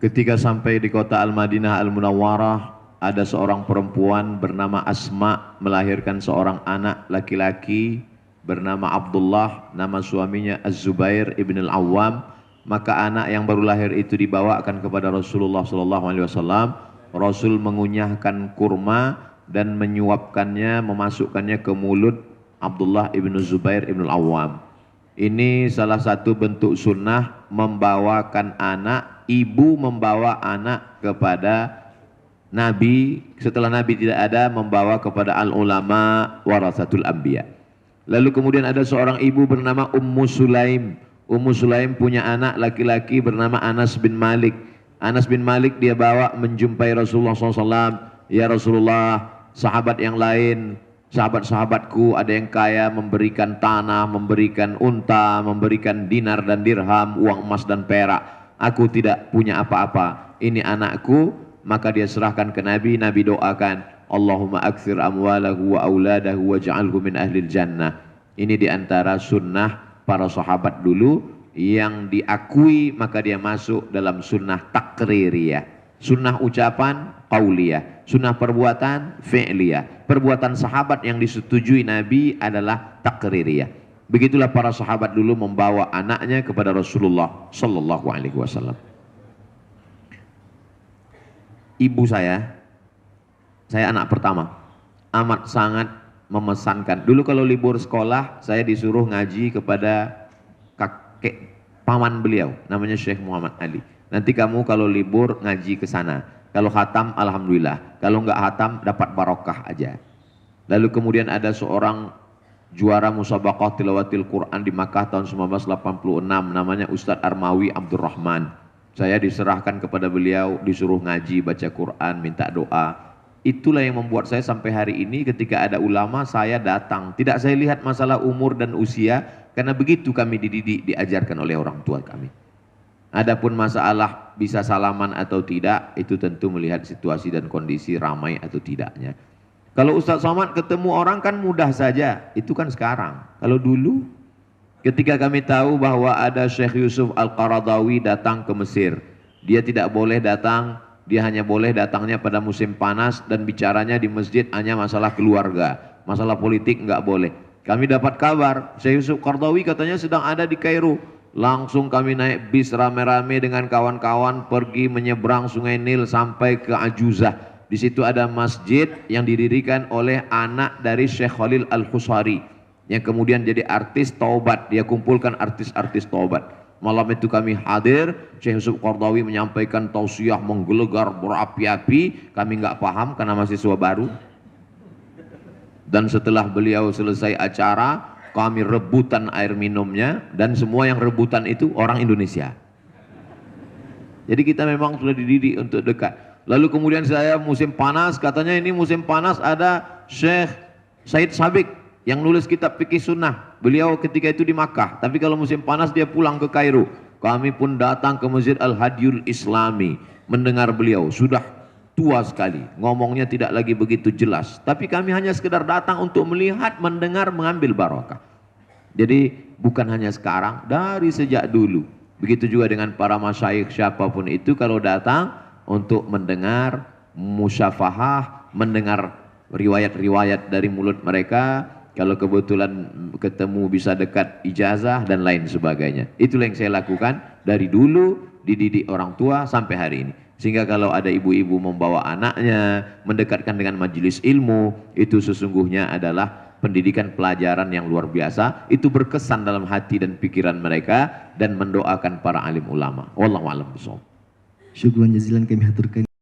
Ketika sampai di kota Al-Madinah Al-Munawwarah, ada seorang perempuan bernama Asma melahirkan seorang anak laki-laki bernama Abdullah, nama suaminya Az-Zubair ibn Al-Awwam. Maka anak yang baru lahir itu dibawakan kepada Rasulullah SAW. Rasul mengunyahkan kurma dan menyuapkannya, memasukkannya ke mulut Abdullah ibn Zubair ibn Al-Awwam. Ini salah satu bentuk sunnah membawakan anak, ibu membawa anak kepada Nabi, setelah Nabi tidak ada, membawa kepada al-ulama warasatul anbiya. Lalu kemudian ada seorang ibu bernama Ummu Sulaim. Ummu Sulaim punya anak laki-laki bernama Anas bin Malik. Anas bin Malik dia bawa menjumpai Rasulullah SAW. Ya Rasulullah, sahabat yang lain, sahabat-sahabatku ada yang kaya, memberikan tanah, memberikan unta, memberikan dinar dan dirham, uang emas dan perak. Aku tidak punya apa-apa. Ini anakku. Maka dia serahkan ke Nabi. Nabi doakan, Allahumma akthir amwalahu wa auladahu waj'alhu min ahlil jannah. Ini diantara sunnah para sahabat dulu yang diakui, maka dia masuk dalam sunnah takririyah. Sunnah ucapan qauliyah, sunnah perbuatan fi'liyah. Perbuatan sahabat yang disetujui Nabi adalah takririyah. Begitulah para sahabat dulu membawa anaknya kepada Rasulullah sallallahu alaihi wasallam. Ibu saya anak pertama, amat sangat memesankan. Dulu kalau libur sekolah, saya disuruh ngaji kepada kakek paman beliau, namanya Syekh Muhammad Ali. Nanti kamu kalau libur ngaji ke sana. Kalau khatam, alhamdulillah. Kalau enggak khatam, dapat barokah aja. Lalu kemudian ada seorang juara musabaqah tilawatil Quran di Makkah tahun 1986, namanya Ustadz Armawi Abdurrahman. Saya diserahkan kepada beliau, disuruh ngaji, baca Quran, minta doa. Itulah yang membuat saya sampai hari ini ketika ada ulama saya datang. Tidak saya lihat masalah umur dan usia, karena begitu kami dididik, diajarkan oleh orang tua kami. Adapun masalah bisa salaman atau tidak, itu tentu melihat situasi dan kondisi ramai atau tidaknya. Kalau Ustaz Somad ketemu orang kan mudah saja, itu kan sekarang. Kalau dulu, ketika kami tahu bahwa ada Syekh Yusuf Al-Qaradawi datang ke Mesir, dia tidak boleh datang, dia hanya boleh datangnya pada musim panas dan bicaranya di masjid hanya masalah keluarga, masalah politik enggak boleh. Kami dapat kabar, Syekh Yusuf Qaradawi katanya sedang ada di Kairo. Langsung kami naik bis rame-rame dengan kawan-kawan pergi menyeberang Sungai Nil sampai ke Ajuzah. Di situ ada masjid yang didirikan oleh anak dari Syekh Khalil Al-Khusari, yang kemudian jadi artis taubat. Dia kumpulkan artis-artis taubat. Malam itu kami hadir, Syekh Yusuf Qaradawi menyampaikan tausiah menggelegar berapi-api. Kami nggak paham karena mahasiswa baru. Dan setelah beliau selesai acara, kami rebutan air minumnya, dan semua yang rebutan itu orang Indonesia. Jadi kita memang sudah dididik untuk dekat. Lalu kemudian saya musim panas, katanya ini musim panas ada Syekh Said Sabiq yang nulis kitab fikih sunnah. Beliau ketika itu di Makkah, tapi kalau musim panas dia pulang ke Kairo. Kami pun datang ke Masjid Al-Hadiyul Islami mendengar beliau. Sudah tua sekali, ngomongnya tidak lagi begitu jelas, tapi kami hanya sekedar datang untuk melihat, mendengar, mengambil barokah. Jadi bukan hanya sekarang, dari sejak dulu. Begitu juga dengan para masyayikh siapapun itu, kalau datang untuk mendengar musyafahah, mendengar riwayat-riwayat dari mulut mereka, kalau kebetulan ketemu bisa dekat ijazah dan lain sebagainya. Itulah yang saya lakukan dari dulu, dididik orang tua sampai hari ini. Sehingga kalau ada ibu-ibu membawa anaknya, mendekatkan dengan majelis ilmu, itu sesungguhnya adalah pendidikan pelajaran yang luar biasa. Itu berkesan dalam hati dan pikiran mereka, dan mendoakan para alim ulama. Wallahu a'lam bishawab. Syukran jazilan kami haturkan.